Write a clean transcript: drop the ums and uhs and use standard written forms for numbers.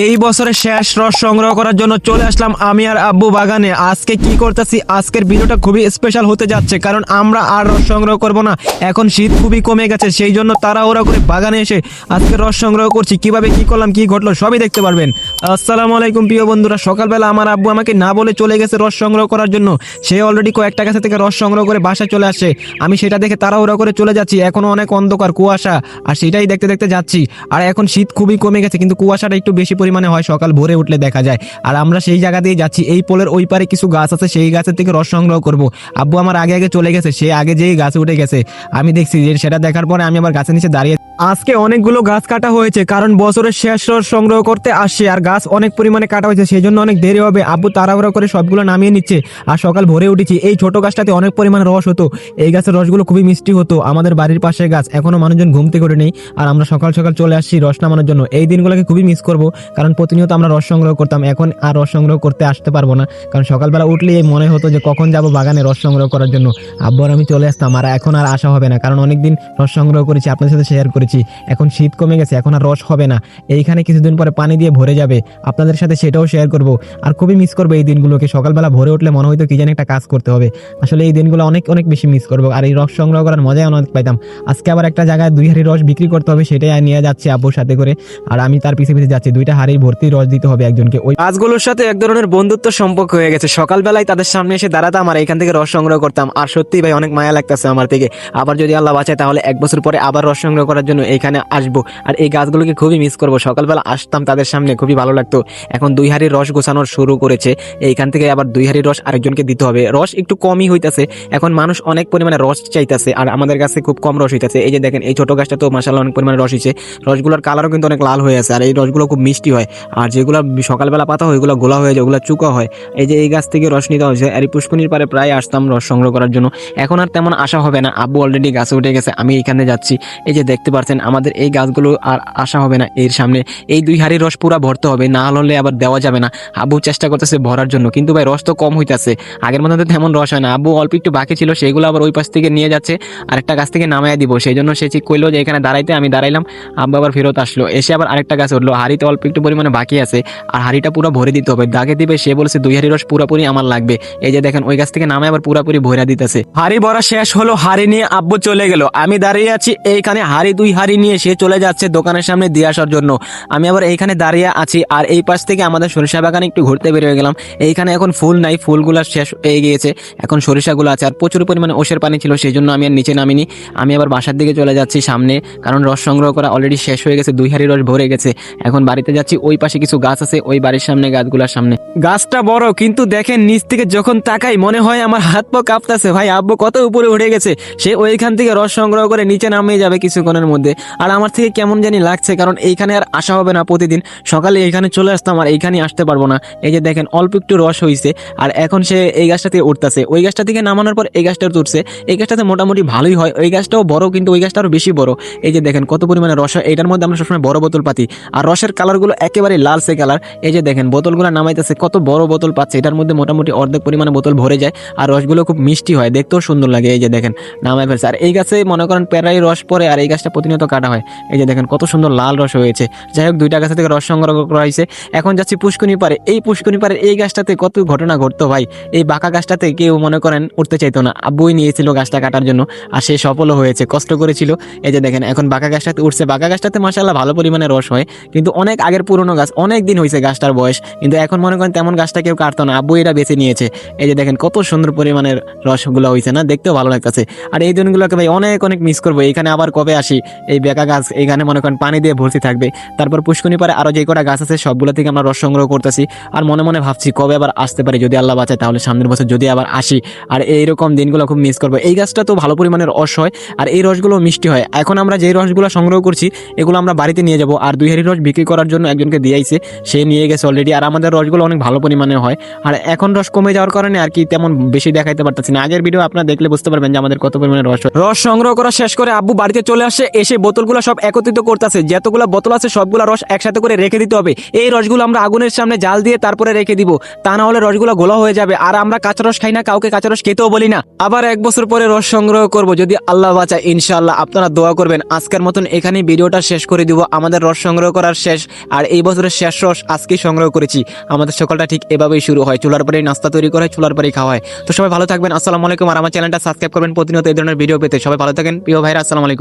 এই বছরের শেষ রস সংগ্রহ করার জন্য চলে আসলাম আমি আর আব্বু বাগানে। আজকে কি করতেছি, আজকের ভিডিওটা খুবই স্পেশাল হতে যাচ্ছে, কারণ আমরা আর রস সংগ্রহ করব না। এখন শীত খুবই কমে গেছে, সেই জন্য তাড়াহুড়া করে বাগানে এসে আজকে রস সংগ্রহ করছি। কিভাবে কি করলাম, কি ঘটলো সবই দেখতে পারবেন। আসসালামু আলাইকুম প্রিয় বন্ধুরা। সকালবেলা আমার আব্বু আমাকে না বলে চলে গেছে রস সংগ্রহ করার জন্য। সে অলরেডি কয়েকটা গাছ থেকে রস সংগ্রহ করে বাসায় চলে আসছে। আমি সেটা দেখে তাড়াহুড়া করে চলে যাচ্ছি। এখনো অনেক অন্ধকার, কুয়াশা, আর সেটাই দেখতে দেখতে যাচ্ছি। আর এখন শীত খুবই কমে গেছে, কিন্তু কুয়াশাটা একটু বেশি পরিমাণে হয়, সকাল ভোরে উঠলে দেখা যায়। আর আমরা সেই জায়গা দিয়ে যাচ্ছি। এই পোলের ওই পারে কিছু গাছ আছে, সেই গাছের থেকে রস সংগ্রহ করব। আব্বু আমার আগে আগে চলে গেছে, সে আগে যেই গাছে উঠে গেছে। আমি দেখছি যে সেটা দেখার পরে আমি আবার গাছের নিচে দাঁড়িয়ে। আজকে অনেকগুলো গাছ কাটা হয়েছে, কারণ বছরের শেষ রস সংগ্রহ করতে আসছে, আর গাছ অনেক পরিমাণে কাটা হয়েছে, সেই জন্য অনেক দেরি হবে। আব্বু তাড়াহুড়া করে সবগুলো নামিয়ে নিচ্ছে। আর সকাল ভোরে উঠেছি। এই ছোট গাছটাতে অনেক পরিমাণে রস হতো, এই গাছের রসগুলো খুবই মিষ্টি হতো। আমাদের বাড়ির পাশে গাছ, এখনো মানুষজন ঘুম থেকে ওঠে নেই, আর আমরা সকাল সকাল চলে আসছি রস নামানোর জন্য। এই দিনগুলোকে খুবই মিস করব, কারণ প্রতিনিয়ত আমরা রস সংগ্রহ করতাম। এখন আর রস সংগ্রহ করতে আসতে পারবো না, কারণ সকালবেলা উঠলেই মনে হতো যে কখন যাব বাগানে রস সংগ্রহ করার জন্য। আব্বু আর আমি চলে আসতাম, আর এখন আর আসা হবে না, কারণ অনেকদিন রস সংগ্রহ করেছি, আপনাদের সাথে শেয়ার করেছি। এখন শীত কমে গেছে, এখন আর রস হবে না। এইখানে কিছুদিন পরে পানি দিয়ে ভরে যাবে, আপনাদের সাথে সেটাও শেয়ার করব। আর খুবই মিস করবো এই দিনগুলোকে। সকালবেলা ভরে উঠলে মনে হয়তো কি জানি একটা কাজ করতে হবে। আসলে এই দিনগুলো অনেক অনেক বেশি মিস করবো। আর এই রস সংগ্রহ করার মজাই অনেক পাইতাম। আজকে আবার একটা জায়গায় 2 হাঁড়ি রস বিক্রি করতে হবে, সেটাই নিয়ে যাচ্ছে আব্বুর সাথে করে। আর আমি তার পিছে পিছে যাচ্ছি। 2টা হাঁড়ি ভর্তি রস দিতে হবে একজনকে। ওই গাছগুলোর সাথে এক ধরনের বন্ধুত্ব সম্পর্ক হয়ে গেছে। সকালবেলায় তাদের সামনে এসে দাঁড়াতাম আর এখান থেকে রস সংগ্রহ করতাম। আর সত্যি ভাই অনেক মায়া লাগতেছে আমার থেকে। আবার যদি আল্লাহ বাঁচায় তাহলে 1 বছর পরে আবার রস সংগ্রহ করার জন্য এখানে আসবো। আর এই গাছগুলোকে খুবই মিস করবো। সকালবেলা আসতাম তাদের সামনে, খুবই ভালো লাগতো। এখন 2 হাঁড়ি রস গোছানো শুরু করেছে। এইখান থেকে আবার 2 হাঁড়ি রস আরেকজনকে দিতে হবে। রস একটু কমই হইতাছে, এখন মানুষ অনেক পরিমাণে রস চাইতেছে, আর আমাদের কাছে খুব কম রস হইতাছে। এই যে দেখেন এই ছোট গাছটা তো মাশাআল্লাহ অনেক পরিমাণে রস হয়েছে। রসগুলোর কালারও কিন্তু অনেক লাল হয়ে আছে, আর এই রসগুলো খুব মিষ্টি হয়। আর যেগুলো সকালবেলা পাতা হয় ওইগুলো গোলা হয়ে যায়, ওগুলো চুকা হয়। এই যে এই গাছ থেকে রস নিতে হয়েছে। আর এই পুষ্কুনির পারে প্রায় আসতাম রস সংগ্রহ করার জন্য। এখন আর তেমন আসা হবে না, আব্বু অলরেডি গাছে উঠে গেছে, আমি এখানে যাচ্ছি। এই যে দেখতে পাচ্ছেন আমাদের এই গাছগুলো আর আসা হবে না। এর সামনে এই 2 হাঁড়ি রস পুরা ভরতে হবে, না হলে আবার দেওয়া যাবে না। আব্বু চেষ্টা করতেছে ভরার জন্য, কিন্তু ভাই রস তো কম হইতাছে। আগের মতো তো তেমন রস হয় না। আব্বু অল্প একটু বাকি ছিল, সেগুলো আবার ওই পাশ থেকে নিয়ে যাচ্ছে, আরেকটা গাছ থেকে নামাইয়া দিব। সেই জন্য সে ঠিক কইলো যে এখানে দাঁড়াইতে, আমি দাঁড়াইলাম। আব্বু আবার ফেরত আসলো, এসে আবার আরেকটা গাছ উঠলো। হাঁড়িতে অল্প একটু পরিমাণে বাকি আছে, আর হাঁড়িটা পুরো ভরে দিতে হবে। দাগে দিবে, সে বলছে 2 হাঁড়ি রস পুরাপুরি আমার লাগবে। এই যে দেখেন ওই গাছ থেকে নামে আবার পুরাপুরি ভরা দিতেছে। হাঁড়ি ভরা শেষ হলো, হাঁড়ি নিয়ে আব্বু চলে গেল। আমি দাঁড়িয়ে আছি এইখানে, হাঁড়ি 2 হাঁড়ি নিয়ে সে চলে যাচ্ছে দোকানের সামনে দিয়ে আসার জন্য। আমি আবার এইখানে দাঁড়িয়ে আছি। আর এই পাশ থেকে আমাদের সরিষা বাগানে একটু ঘুরতে বের হয়ে গেলাম। এইখানে এখন ফুল নাই, ফুলগুলো শেষ হয়ে গিয়েছে, এখন সরিষাগুলো আছে। আর প্রচুর পরিমাণে ওষের পানি ছিল, সেই জন্য আমি আর নিচে নামিনি। আমি আবার বাসার দিকে চলে যাচ্ছি সামনে, কারণ রস সংগ্রহ করা অলরেডি শেষ হয়ে গেছে। 2 হাঁড়ি রস ভরে গেছে। এখন বাড়িতে যাচ্ছি। ওই পাশে কিছু গাছ আছে, ওই বাড়ির সামনে গাছগুলোর সামনে। গাছটা বড়, কিন্তু দেখেন নিচ থেকে যখন তাকাই মনে হয় আমার হাত পা কাঁপতেছে। ভাই আব্বু কত উপরে উঠে গেছে, সে ওইখান থেকে রস সংগ্রহ করে নিচে নামিয়ে যাবে কিছুক্ষণের মধ্যে। আর আমার থেকে কেমন জানি লাগছে, কারণ এইখানে আর আসা হবে না। প্রতিদিন সকালে এইখানে চলে আসতাম, আর এইখানে আসতে পারবো না। এই যে দেখেন অল্প একটু রস হয়েছে, আর এখন সে এই গাছটা থেকে উঠতেছে। ওই গাছটা থেকে নামানোর পর এই গাছটা তুলছে। এই গাছটাতে মোটামুটি ভালোই হয়, ওই গাছটাও বড়, কিন্তু ওই গাছটা আরো বেশি বড়। এই যে দেখেন কত পরিমাণে রস হয়। এটার মধ্যে আমরা সবসময় বড় বোতল পাতি, আর রসের কালারগুলো একেবারে লালচে কালার। এই যে দেখেন বোতলগুলো নামাইতেছে, কত বড় বোতল পাচ্ছে। এটার মধ্যে মোটামুটি অর্ধেক পরিমাণে বোতল ভরে যায়, আর রসগুলো খুব মিষ্টি হয়, দেখতেও সুন্দর লাগে। এই যে দেখেন নামাই ফেলছে। আর এই গাছে মনে করেন প্যারাই রস পরে, আর এই গাছটা প্রতিনিয়ত কাটা হয়। এই যে দেখেন কত সুন্দর লাল রস হয়েছে। যাই হোক 2টা গাছ থেকে রস সংগ্রহ করা হয়েছে। এখন যাচ্ছি পুষ্কুনি পারে। এই পুষ্কুনি পারে এই গাছটাতে কত ঘটনা ঘটতো ভাই। এই বাঁকা গাছটাতে কেউ মনে করেন উঠতে চাইতো না, আব্বুই নিয়েছিল গাছটা কাটার জন্য, আর সে সফলও হয়েছে, কষ্ট করেছিল। এই যে দেখেন এখন বাঁকা গাছটাতে উঠছে। বাঁকা গাছটাতে মাশাআল্লাহ ভালো পরিমাণে রস হয়, কিন্তু অনেক আগের পুরনো গাছ, অনেক দিন হয়েছে গাছটার বয়স, কিন্তু এখন মনে করেন তেমন গাছটা কেউ কাটতো না, আব্বু এটা বেছে নিয়েছে। এই যে দেখেন কত সুন্দর পরিমাণের রসগুলো হয়েছে না, দেখতেও ভালো লাগতেছে। আর এই দিনগুলোকে ভাই অনেক অনেক মিস করবো। এখানে আবার কবে আসি। এই বেকা গাছ এখানে মনে করেন পানি দিয়ে ভর্তি থাকবে। তারপর পুষ্কুনি পারে আরো যে কটা গাছ আছে সবগুলো থেকে আমরা রস সংগ্রহ করতেছি। আর মনে মনে ভাবছি কবে আবার আসতে পারি, যদি আল্লাহ বাঁচায় তাহলে সামনের বছর যদি আবার আসি। আর এইরকম দিনগুলো খুব মিস করবো। এই গাছটা তো ভালো পরিমাণের রস হয়, আর এই রসগুলো মিষ্টি হয়। এখন আমরা যে রসগুলো সংগ্রহ করছি এগুলো আমরা বাড়িতে নিয়ে যাব। আর 2 হাঁড়ি রস বিক্রি করার জন্য একজনকে দিয়েছে, সে নিয়ে গেছে অলরেডি। আর আমাদের রসগুলো অনেক ভালো পরিমাণে হয়। আর এখন রস কমে যাওয়ার কারণে আর কি তেমন বেশি দেখাইতে পারতেছি না। আগের ভিডিও আপনারা দেখলে বুঝতে পারবেন যে আমাদের কত পরিমাণে রস হয়। রস সংগ্রহ করা শেষ করে আব্বু বাড়িতে চলে আসে, এসে বোতলগুলো সব একত্রিত করতেছে। যতগুলো বোতল আছে সবগুলো রস একসাথে করে রেখে দিতে হবে। এই রসগুলো আমরা আগুনের সামনে জাল দিয়ে তারপরে রেখে দিব, তা না হলে রসগুলো গোলা হয়ে যাবে। আর আমরা কাঁচা রস খাই না, কাউকে কাঁচা রস খেতেও বলি না। আবার 1 বছর পরে রস সংগ্রহ করব যদি আল্লাহ বাঁচায়, ইনশাআল্লাহ। আপনারা দোয়া করবেন। আজকের মতন এখানেই ভিডিওটা শেষ করে দিব। আমাদের রস সংগ্রহ করার শেষ। আর এই বছরের শেষ রস আজকেই সংগ্রহ করেছি। আমাদের সকালটা ঠিক এভাবেই শুরু হয়, চুলার পরেই নাস্তা তৈরি করে চুলার পরেই খাওয়া হয়। তো সবাই ভালো থাকবেন, আসসালামু আলাইকুম। আর আমার চ্যানেলটা সাবস্ক্রাইব করবেন প্রতিনিয়ত এই ধরনের ভিডিও পেতে। সবাই ভালো থাকেন প্রিয় ভাইরা, আসসালামু আলাইকুম।